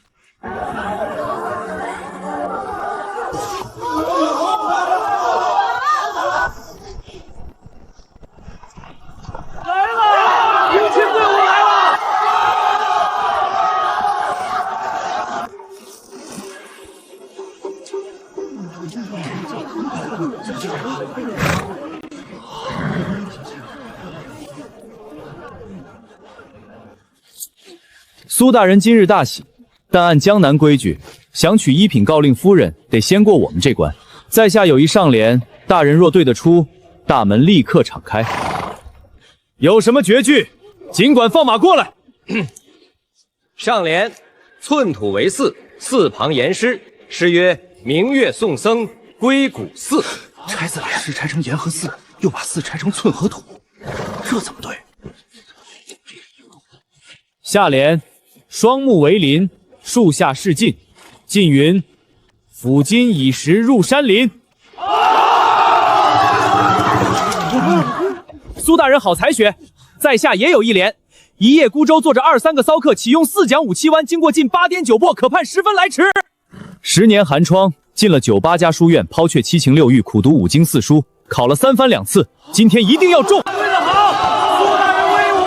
苏大人今日大喜，但按江南规矩，想娶一品诰令夫人，得先过我们这关。在下有一上联，大人若对得出，大门立刻敞开。有什么绝句，尽管放马过来。上联：寸土为寺，寺旁言诗。诗曰：明月送僧归古寺。拆字把诗拆成言和寺，又把寺拆成寸和土，这怎么对？下联：双木为林，树下是近。近云：抚今以时入山林。苏大人好才学，在下也有一联：一叶孤舟坐着2、3个骚客，启用4桨5、7弯，经过近8颠9簸，可判10分来迟。10年寒窗，进了9、8家书院，抛却7情6欲，苦读5经4书，考了3番2次，今天一定要中。对得好，苏大人威武！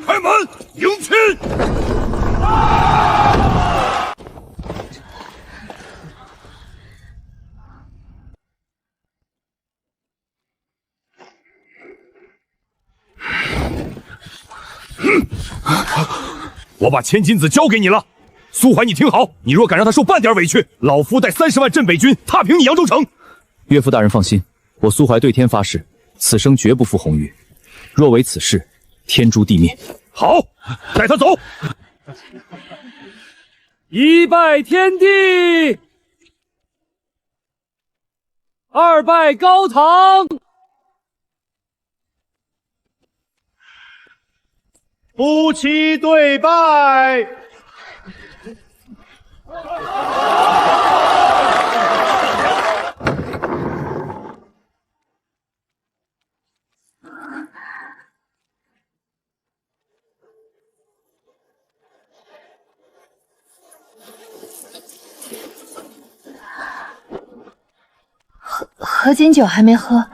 开门迎亲。我把千金子交给你了，苏怀，你听好，你若敢让他受半点委屈，老夫带30万镇北军踏平你扬州城。岳父大人放心，我苏怀对天发誓，此生绝不负红玉。若为此事，天诛地灭。好，带他走。一拜天地，二拜高堂。夫妻对拜。合卺酒还没喝。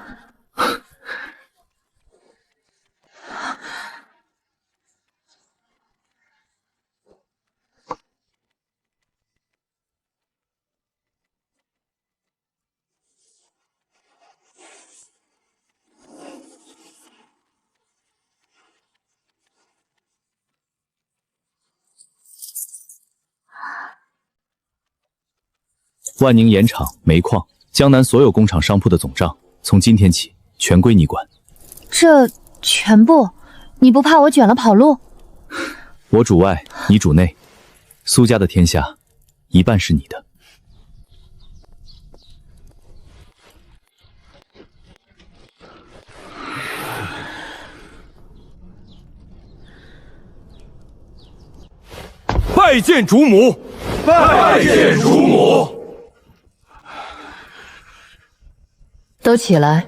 万宁盐场、煤矿、江南所有工厂商铺的总账，从今天起全归你管。这全部？你不怕我卷了跑路？我主外，你主内，苏家的天下一半是你的。拜见主母，拜见主母。都起来！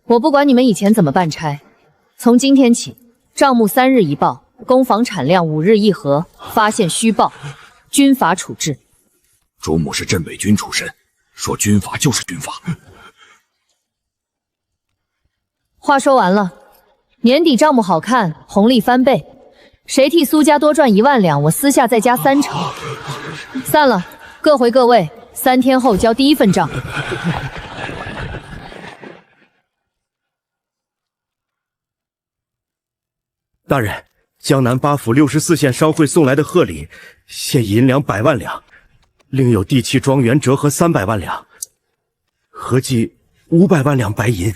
我不管你们以前怎么办差，从今天起，账目3日一报，攻防产量5日一核，发现虚报，军法处置。主母是镇北军出身，说军法就是军法。话说完了，年底账目好看，红利翻倍，谁替苏家多赚1万两，我私下再加3成。散了，各回各位，3天后交第1份账。大人，江南8府64县商会送来的贺礼，现银两100万两，另有地契庄园折合300万两，合计500万两白银。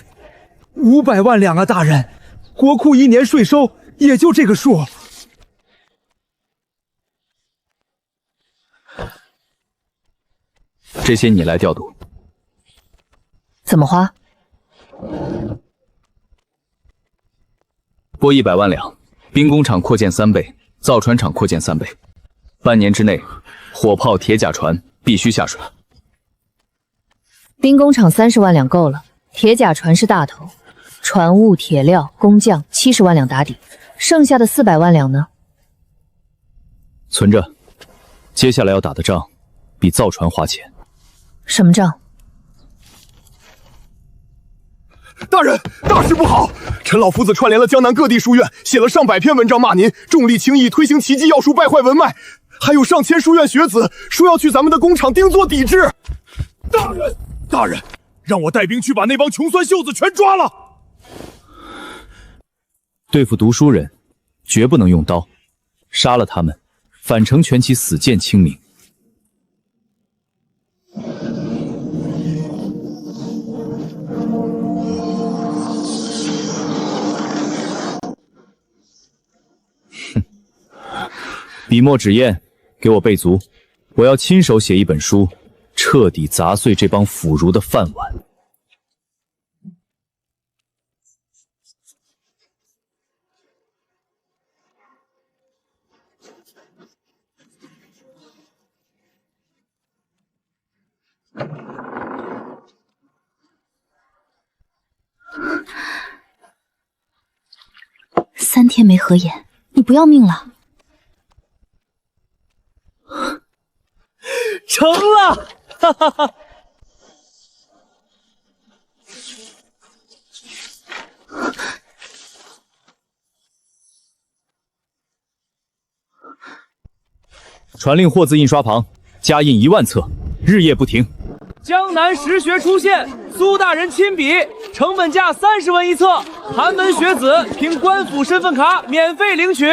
500万两啊，大人，国库1年税收也就这个数。这些你来调度。怎么花？拨100万两，兵工厂扩建3倍，造船厂扩建3倍，半年之内，火炮、铁甲船必须下水。兵工厂30万两够了，铁甲船是大头，船务、铁料、工匠70万两打底，剩下的400万两呢？存着，接下来要打的仗，比造船花钱。什么仗？大人，大事不好！陈老夫子串联了江南各地书院，写了上百篇文章骂您重利轻义，推行奇迹药术，败坏文脉。还有上千书院学子说要去咱们的工厂定做抵制。大人，让我带兵去把那帮穷酸秀子全抓了。对付读书人，绝不能用刀，杀了他们，反成全其死谏清明。笔墨纸砚，给我备足！我要亲手写一本书，彻底砸碎这帮腐儒的饭碗。3天没合眼，你不要命了？成了！哈哈哈！传令货字印刷旁加印1万册，日夜不停。江南实学出现，苏大人亲笔，成本价30文一册，寒门学子凭官府身份卡免费领取。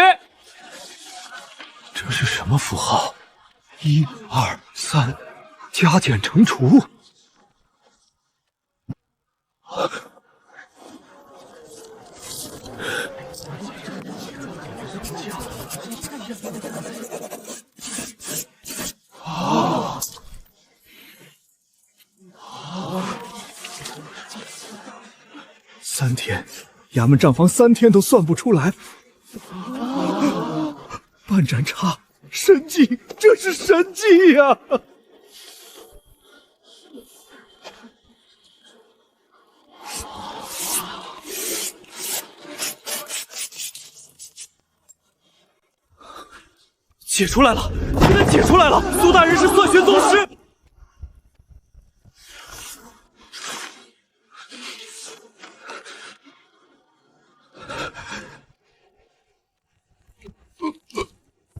这是什么符号？1、2、3，加减乘除。3天，衙门账房3天都算不出来。半盏茶，神迹，这是神迹呀！解出来了，真的解出来了！苏大人是色学宗师。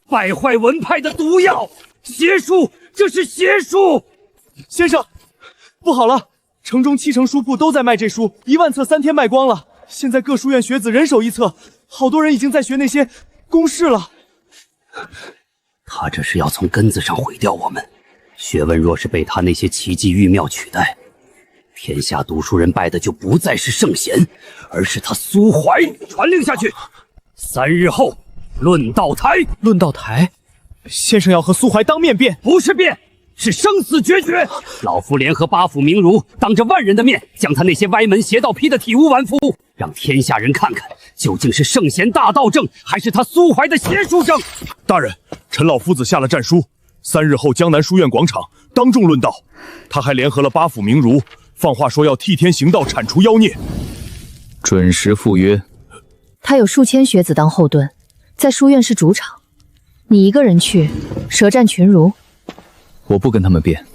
败坏文派的毒药，邪术，这是邪术！先生，不好了，城中7成书铺都在卖这书，1万册3天卖光了。现在各书院学子人手1册，好多人已经在学那些公式了。他这是要从根子上毁掉我们。学问若是被他那些奇迹玉妙取代，天下读书人拜的就不再是圣贤，而是他苏怀。传令下去，3日后论道台。论道台，先生要和苏怀当面辩？不是辩，是生死决绝。老夫联合8府名儒，当着万人的面，将他那些歪门邪道批得体无完肤，让天下人看看究竟是圣贤大道正，还是他苏怀的邪术正？大人，陈老夫子下了战书，3日后江南书院广场当众论道。他还联合了8府名儒，放话说要替天行道，铲除妖孽。准时赴约。他有数千学子当后盾，在书院是主场，你一个人去舌战群儒？我不跟他们辩，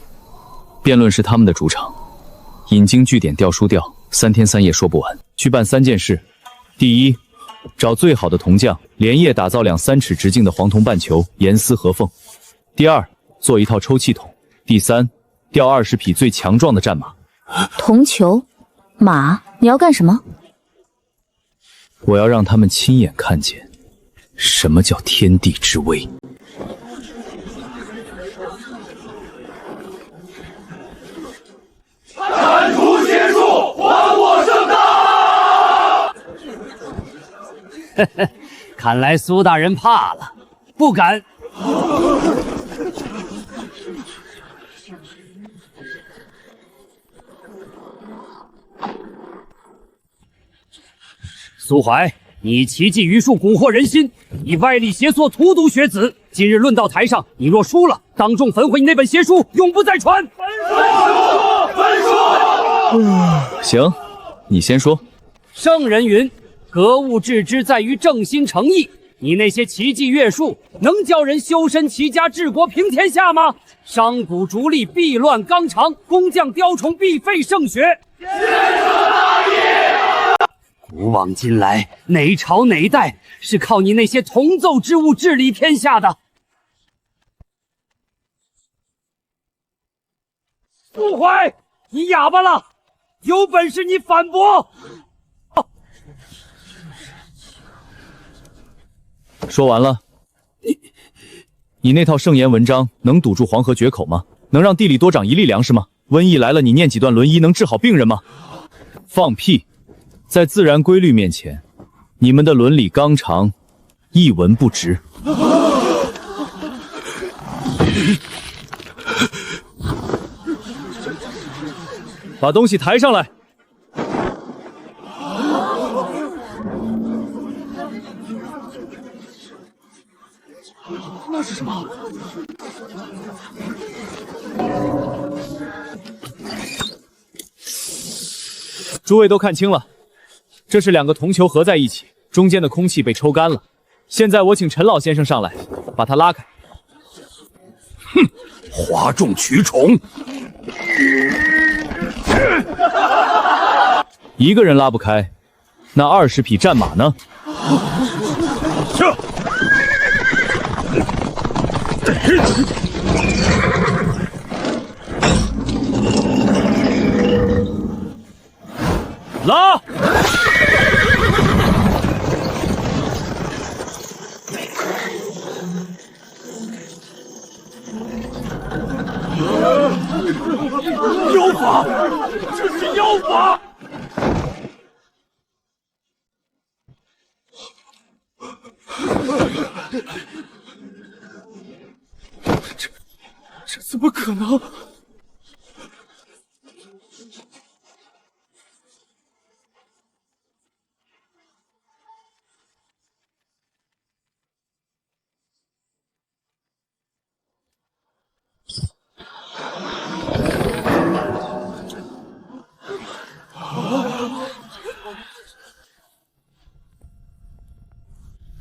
辩论是他们的主场。引经据典，调书调，3天3夜说不完。去办3件事：第一，找最好的铜匠，连夜打造2、3尺直径的黄铜半球，严丝合缝；第二，做一套抽气筒；第三，调20匹最强壮的战马。铜球、马，你要干什么？我要让他们亲眼看见什么叫天地之威。铲除邪术，还我盛大！看来苏大人怕了，不敢。苏怀，你奇技余术蛊惑人心，你歪理邪说荼毒学子。今日论道台上，你若输了，当众焚毁你那本邪书，永不再传。焚书！行，你先说。圣人云：格物致知在于正心诚意。你那些奇技乐术，能教人修身齐家治国平天下吗？商贾逐利必乱纲常，工匠雕虫必废圣学。先生大义！古往今来，哪朝哪代是靠你那些铜奏之物治理天下的？苏怀，你哑巴了！有本事你反驳！说完了。你那套圣言文章能堵住黄河决口吗？能让地里多长1粒粮食吗？瘟疫来了，你念几段轮医能治好病人吗？放屁！在自然规律面前，你们的伦理纲常一文不值。把东西抬上来。那是什么？诸位都看清了，这是2个铜球合在一起，中间的空气被抽干了。现在我请陈老先生上来，把它拉开。哼，哗众取宠。一个人拉不开，那20匹战马呢？撤！拉！妖法，这是妖法！这怎么可能？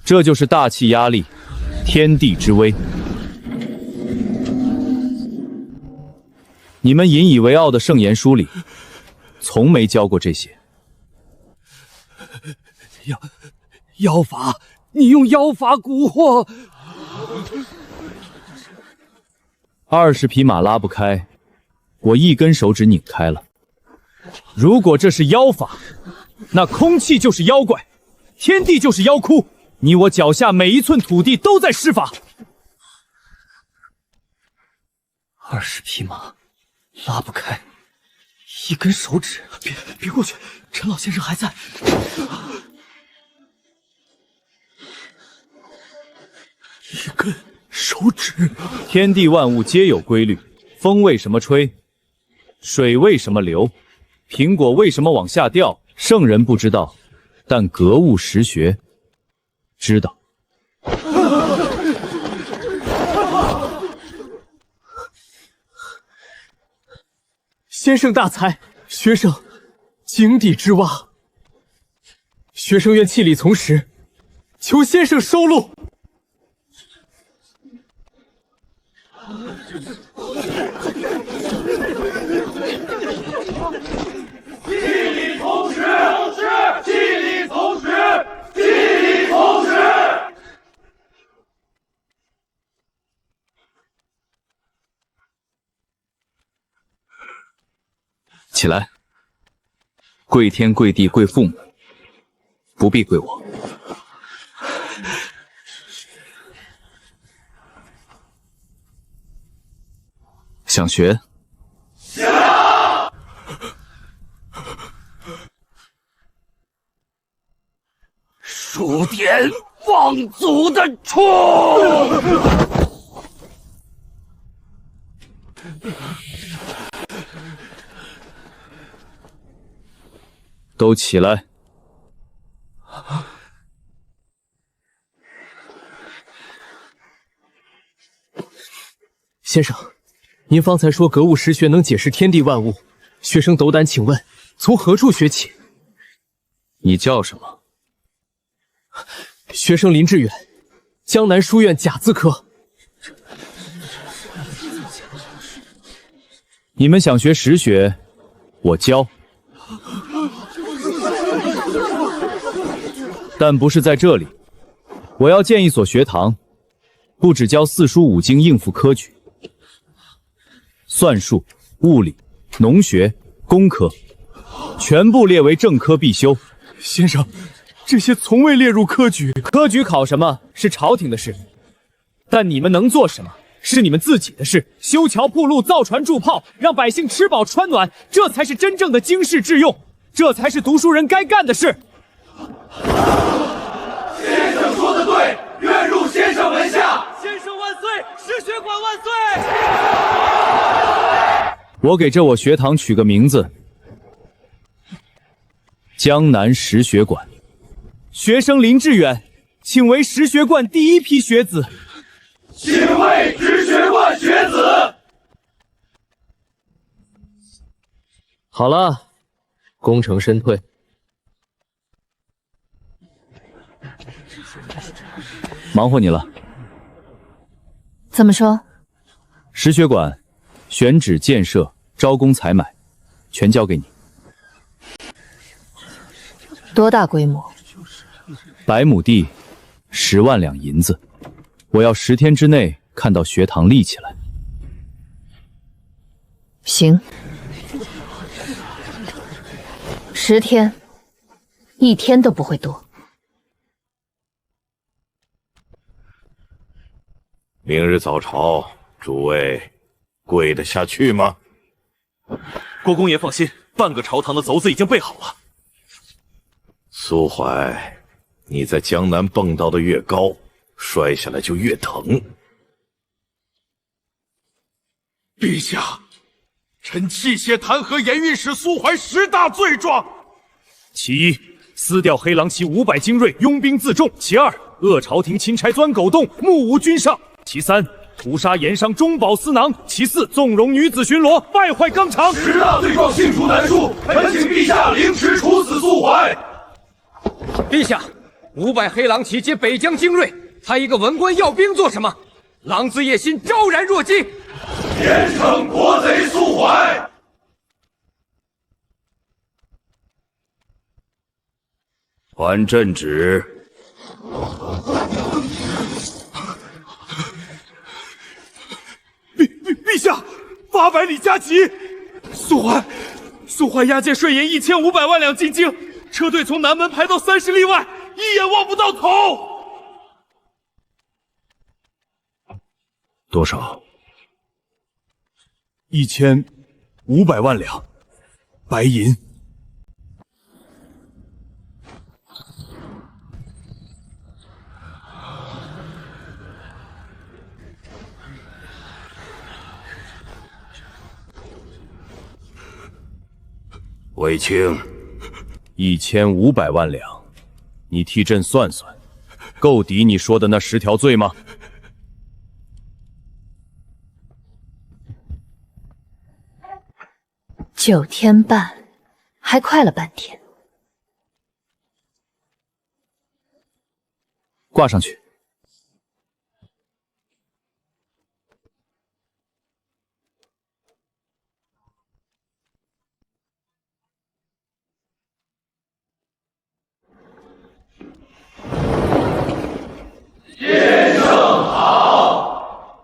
这就是大气压力，天地之威。你们引以为傲的圣言书里，从没教过这些。妖法，你用妖法蛊惑，20匹马拉不开，我1根手指拧开了。如果这是妖法，那空气就是妖怪，天地就是妖窟，你我脚下每一寸土地都在施法。20匹马拉不开，1根手指。别过去，陈老先生还在。1根手指。天地万物皆有规律，风为什么吹？水为什么流？苹果为什么往下掉？圣人不知道，但格物实学，知道。先生大才，学生井底之蛙，学生愿弃礼从实，求先生收录。弃礼从实，弃礼从实，弃礼从实。起来，跪天跪地跪父母，不必跪我。想学？想。数典忘祖的畜！都起来！先生，您方才说格物实学能解释天地万物，学生斗胆请问，从何处学起？你叫什么？学生林志远，江南书院甲字科。你们想学实学，我教。但不是在这里，我要建一所学堂，不只教四书五经应付科举，算术、物理、农学、工科，全部列为正科必修。先生，这些从未列入科举。科举考什么是朝廷的事，但你们能做什么是你们自己的事。修桥铺路、造船铸炮，让百姓吃饱穿暖，这才是真正的经世致用，这才是读书人该干的事。先生说的对，愿入先生门下。先生万岁，实学馆万岁！我给这我学堂取个名字，江南实学馆。学生林志远，请为实学馆第一批学子。请为实学馆学子。好了，功成身退。忙活你了。怎么说？实学馆选址建设、招工采买，全交给你。多大规模？100亩地，10万两银子。我要10天之内看到学堂立起来。行，10天，1天都不会多。明日早朝，诸位跪得下去吗？国公爷放心，半个朝堂的轴子已经备好了。苏怀，你在江南蹦跶的越高，摔下来就越疼。陛下，臣弃械弹劾盐运使苏怀10大罪状。其一，撕掉黑狼旗500精锐，拥兵自重；其二，恶朝廷钦差钻狗洞，目无君上；其三，屠杀盐商中饱私囊；其四，纵容女子巡逻，败坏纲常。10大罪状罄竹难书，恳请陛下凌迟处死苏怀。陛下，500黑狼旗皆北疆精锐，他一个文官要兵做什么？狼子野心昭然若揭。严惩国贼苏怀。还朕旨。陛下，800里加急！苏怀押解税银1500万两进京，车队从南门排到30里外，一眼望不到头。多少？1500万两白银。卫青，1500万两你替朕算算，够抵你说的那10条罪吗？9天半，还快了半天。挂上去。先生好。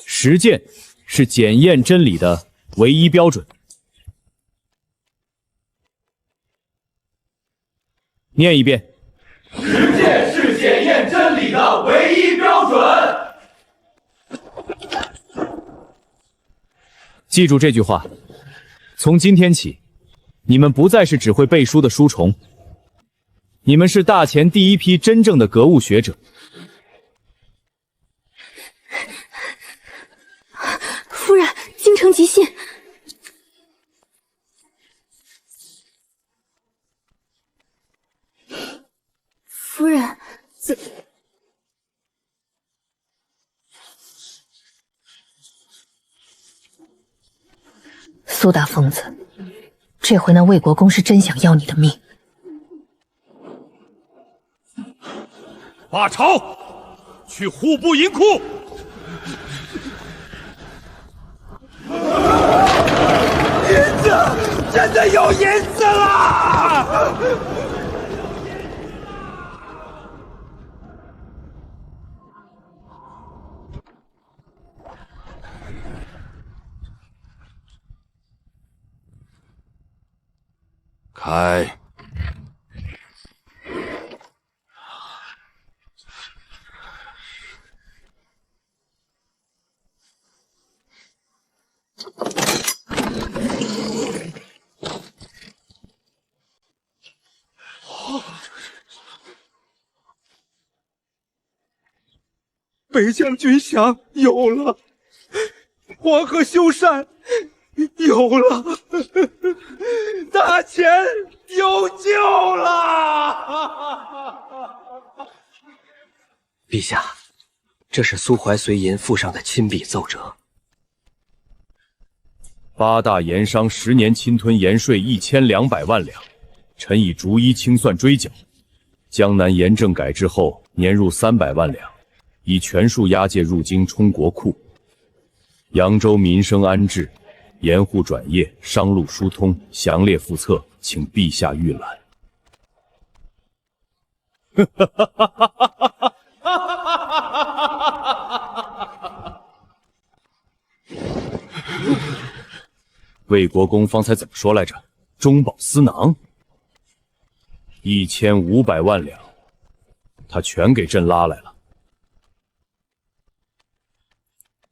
实践是检验真理的唯一标准。念一遍。实践是检验真理的唯一标准。记住这句话，从今天起，你们不再是只会背书的书虫，你们是大前第一批真正的格物学者。夫人，京城急信。夫人，苏大疯子，这回那魏国公是真想要你的命。马超，去户部银库。银子，真的有银子啦！开。北将军饷有了，黄河修缮有了，大钱有救了！陛下，这是苏怀随银附上的亲笔奏折。8大盐商10年侵吞盐税1200万两，臣已逐一清算追缴。江南盐政改制后，年入300万两，已全数押解入京充国库。扬州民生安治，盐户转业，商路疏通，详列附册，请陛下预览。魏国公方才怎么说来着？中饱私囊，1500万两，他全给朕拉来了。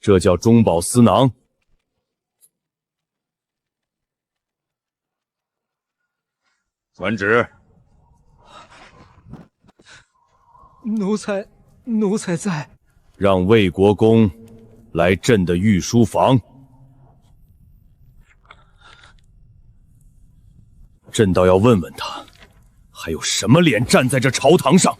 这叫中饱私囊。传旨。奴才在。让魏国公来朕的御书房。朕倒要问问他，还有什么脸站在这朝堂上？